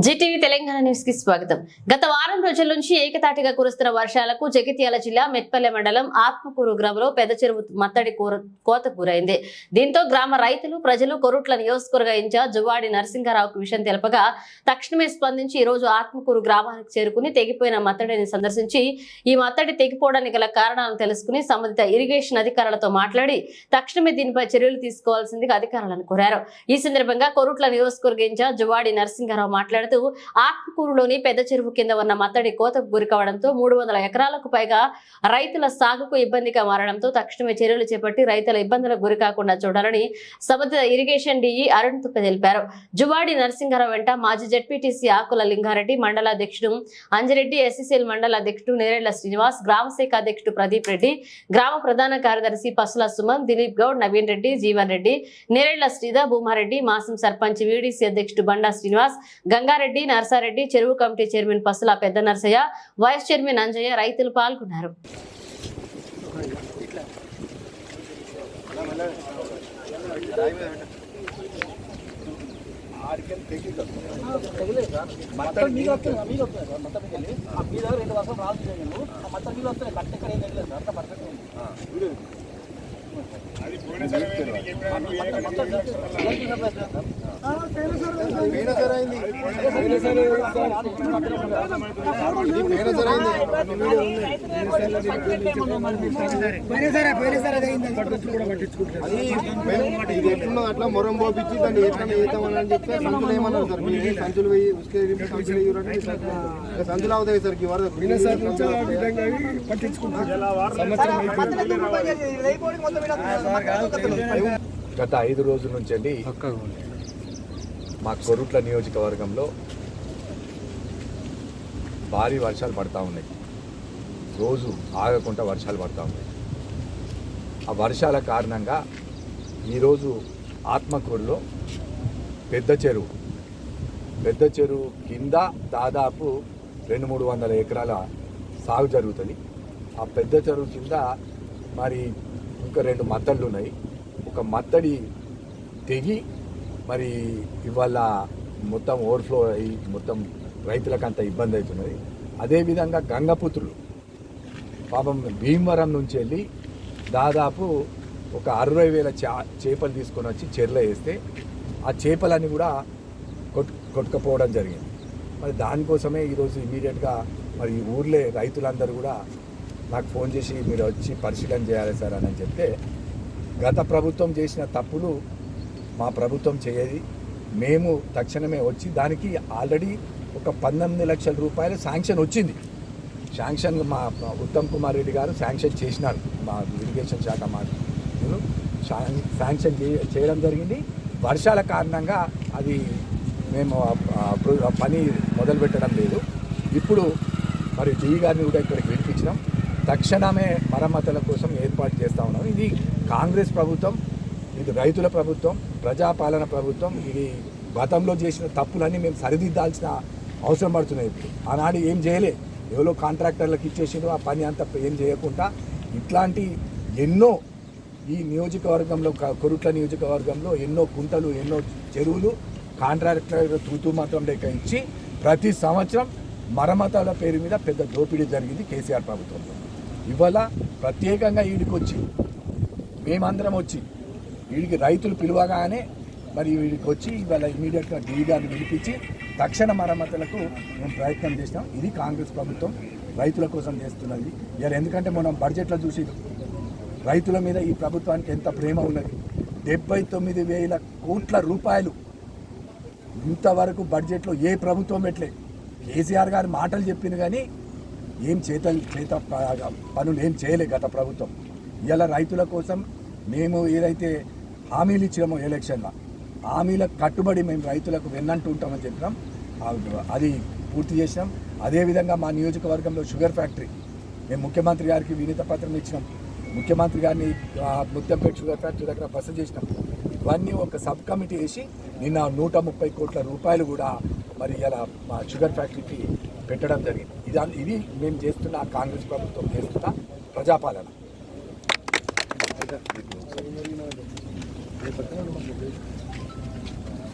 Zee TV Telangana news కి స్వాగతం. గత వారం రోజుల నుంచి ఏకతాటిగా కురుస్తున్న వర్షాలకు జగిత్యాల జిల్లా మెట్పల్లె మండలం ఆత్మకూరు గ్రామంలో పెద్ద చెరువు మత్తడి కోతకు గురైంది. దీంతో గ్రామ రైతులు ప్రజలు కొరుట్ల నియోజకవర్గ ఇన్ఛార్జ్ జువాడి నరసింహారావుకు విషయం తెలపగా తక్షణమే స్పందించి ఈ రోజు ఆత్మకూరు గ్రామానికి చేరుకుని తెగిపోయిన మత్తడిని సందర్శించి ఈ మత్తడి తెగిపోవడానికి గల కారణాలను తెలుసుకుని సంబంధిత ఇరిగేషన్ అధికారులతో మాట్లాడి తక్షణమే దీనిపై చర్యలు తీసుకోవాల్సిందిగా అధికారులను కోరారు. ఈ సందర్భంగా కొరుట్ల నియోజకవర్గ ఇన్ఛార్జ్ జువాడి నరసింహారావు మాట్లాడుతూ ఆత్మకూరులోని పెద్ద చెరువు కింద ఉన్న మత్తడి కోతకు గురి కావడంతో 300 ఎకరాలకు పైగా రైతుల సాగుకు ఇబ్బందిగా మారడంతో తక్షణమే చర్యలు చేపట్టి రైతుల ఇబ్బందులకు గురి కాకుండా చూడాలని సంబంధిత ఇరిగేషన్ డిఈ అరుణ్ తుప్ప తెలిపారు. జువాడి నరసింహారావు వెంట మాజీ జెడ్పీటీసీ ఆకుల లింగారెడ్డి, మండల అధ్యక్షుడు అంజిరెడ్డి, ఎస్సీసీఎల్ మండల అధ్యక్షుడు నేరేళ్ల శ్రీనివాస్, గ్రామ శాఖ అధ్యక్షుడు ప్రదీప్ రెడ్డి, గ్రామ ప్రధాన కార్యదర్శి పసుల సుమన్, దిలీప్ గౌడ్, నవీన్ రెడ్డి, జీవన్ రెడ్డి, నేరేళ్ల శ్రీధర్, భూమారెడ్డి, మాసం సర్పంచ్ వీడీసీ అధ్యక్షుడు బండా శ్రీనివాస్, గంగారెడ్డి, నర్సారెడ్డి, చెరువు కమిటీ చైర్మన్ పసుల పెద్ద నర్సయ్య, వైస్ చైర్మన్ అంజయ్య, రైతులు పాల్గొన్నారు. అట్లా మొరం పోపించి దాన్ని ఎట్లా వేద్దామని చెప్తే సంచులు ఏమన్నారు సార్, సంచులు సంచులు అవుతాయి సార్. గత 5 రోజుల నుంచి అండి మా కొరుట్ల నియోజకవర్గంలో భారీ వర్షాలు పడతా ఉన్నాయి. రోజు ఆగకుండా వర్షాలు పడతా ఉన్నాయి. ఆ వర్షాల కారణంగా ఈరోజు ఆత్మకూరులో పెద్ద చెరువు కింద దాదాపు 200-300 ఎకరాల సాగు జరుగుతుంది. ఆ పెద్ద చెరువు కింద మరి ఇంకా 2 మత్తళ్ళు ఉన్నాయి. ఒక మత్తడి తెగి మరి ఇవాళ మొత్తం ఓవర్ఫ్లో అయ్యి మొత్తం రైతులకంత ఇబ్బంది అవుతున్నది. అదేవిధంగా గంగపుత్రులు పాపం భీమవరం నుంచి వెళ్ళి దాదాపు ఒక 60,000 చేపలు తీసుకొని వచ్చి చెర్లో వేస్తే ఆ చేపలన్నీ కూడా కొట్టుకపోవడం జరిగింది. మరి దానికోసమే ఈరోజు ఇమీడియట్గా మరి ఊర్లే రైతులందరూ కూడా నాకు ఫోన్ చేసి మీరు వచ్చి పరిశీలన చేయాలి సార్ అని చెప్తే, గత ప్రభుత్వం చేసిన తప్పులు మా ప్రభుత్వం చేయది, మేము తక్షణమే వచ్చి దానికి ఆల్రెడీ ఒక 19 లక్షల రూపాయలు శాంక్షన్ వచ్చింది. శాంక్షన్ మా ఉత్తమ్ కుమార్ రెడ్డి గారు శాంక్షన్ చేసినారు. మా ఇరిగేషన్ శాఖ మంత్రులు శాంక్షన్ చేయడం జరిగింది. వర్షాల కారణంగా అది మేము పని మొదలుపెట్టడం లేదు. ఇప్పుడు మరి డిఈ గారిని కూడా ఇక్కడికి వినిపించినాం. తక్షణమే మరమ్మతుల కోసం ఏర్పాటు చేస్తూ ఉన్నాం. ఇది కాంగ్రెస్ ప్రభుత్వం, ఇది రైతుల ప్రభుత్వం, ప్రజాపాలన ప్రభుత్వం. ఇది గతంలో చేసిన తప్పులన్నీ మేము సరిదిద్దాల్సిన అవసరం పడుతున్నాయి. ఇప్పుడు ఆనాడు ఏం చేయలే, ఎవరో కాంట్రాక్టర్లకు ఇచ్చేసిండ్రు, ఆ పని అంతా ఏం చేయకుండా ఇట్లాంటి ఎన్నో ఈ నియోజకవర్గంలో కొరుట్ల నియోజకవర్గంలో ఎన్నో కుంటలు, ఎన్నో చెరువులు కాంట్రాక్టర్ తూతూ మాత్రం లేక ఇచ్చి ప్రతి సంవత్సరం మరమ్మతుల పేరు మీద పెద్ద దోపిడీ జరిగింది కేసీఆర్ ప్రభుత్వంలో. ఇవాళ ప్రత్యేకంగా వీడికి వచ్చి మేమందరం వచ్చి వీడికి రైతులు పిలువగానే మరి వీడికి వచ్చి ఇవాళ ఇమీడియట్గా డిఈ గారిని పిలిపించి తక్షణ మరమ్మతులకు మేము ప్రయత్నం చేసినాం. ఇది కాంగ్రెస్ ప్రభుత్వం రైతుల కోసం చేస్తున్నది. ఇలా ఎందుకంటే మనం బడ్జెట్లో చూసి రైతుల మీద ఈ ప్రభుత్వానికి ఎంత ప్రేమ ఉన్నది. 79,000 కోట్ల రూపాయలు ఇంతవరకు బడ్జెట్లో ఏ ప్రభుత్వం పెట్టలే. కేసీఆర్ గారి మాటలు చెప్పింది కానీ ఏం చేత పనులు ఏం చేయలే గత ప్రభుత్వం. ఇలా రైతుల కోసం మేము ఏదైతే హామీలు ఇచ్చినామో ఎలక్షన్లో, హామీలకు కట్టుబడి మేము రైతులకు వెన్నంటూ ఉంటామని చెప్పినాం. అది పూర్తి చేసినాం. అదేవిధంగా మా నియోజకవర్గంలో షుగర్ ఫ్యాక్టరీ మేము ముఖ్యమంత్రి గారికి వినతి పత్రం ఇచ్చినాం. ముఖ్యమంత్రి గారిని ముత్తంపేట షుగర్ ఫ్యాక్టరీ దగ్గర బస చేసినాం. ఇవన్నీ ఒక సబ్ కమిటీ వేసి నిన్న 130 కోట్ల రూపాయలు కూడా మరి ఇలా మా షుగర్ ఫ్యాక్టరీకి పెట్టడం జరిగింది. ఇది మేము చేస్తున్న కాంగ్రెస్ ప్రభుత్వం చేస్తున్న ప్రజాపాలన.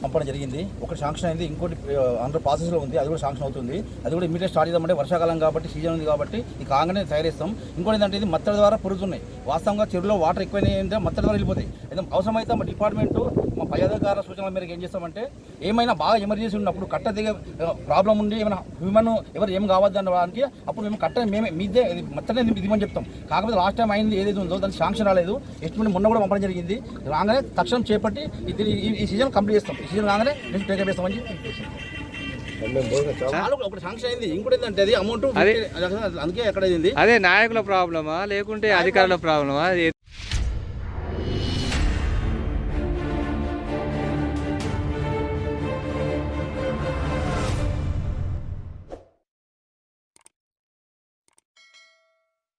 పంపడం జరిగింది. ఒకటి శాంక్షన్ అయింది, ఇంకోటి అండర్ ప్రాసెస్లో ఉంది, అది కూడా శాంక్షన్ అవుతుంది. అది కూడా ఇమీడియట్ స్టార్ట్ చేద్దామంటే వర్షాకాలం కాబట్టి సీజన్ ఉంది కాబట్టి ఈ కాగానే తయారిస్తాం. ఇంకోటి ఏంటంటే ఇది మత్తడి ద్వారా పెరుగుతున్నాయి. వాస్తవంగా చెరువులో వాటర్ ఎక్కువైనా మత్తడి ద్వారా వెళ్ళిపోతాయి. అయితే అవసరమైతే మా డిపార్ట్మెంటు మా పై అధికారుల సూచనల మేరకు ఏం చేస్తామంటే ఏమైనా బాగా ఎమర్జెన్సీ ఉన్నప్పుడు కట్ట దిగే ప్రాబ్లం ఉండి ఏమైనా హ్యూమన్ ఎవరు ఏం కావద్దు అనడానికి అప్పుడు మేము కట్ట మేమే మీదే మత్తడే ఇదిమని చెప్తాం. కాకపోతే లాస్ట్ టైం అయింది ఏదైతే ఉందో దానికి శాంక్షన్ రాలేదు. ఎస్టిమేట్ మొన్న కూడా పంపడం జరిగింది. రాగానే తక్షణం చేపట్టి ఈ సీజన్ కంప్లీట్ చేస్తాం. ఈ సీజన్ రాగానే మేము టేకప్ చేస్తామని ఒకటి శాంక్షన్ అయింది. ఇంకోటి ఏంటంటే అది అమౌంట్ అందుకే ఎక్కడ అయింది. అదే నాయకుల ప్రాబ్లమా లేకుంటే అధికారుల ప్రాబ్లమా?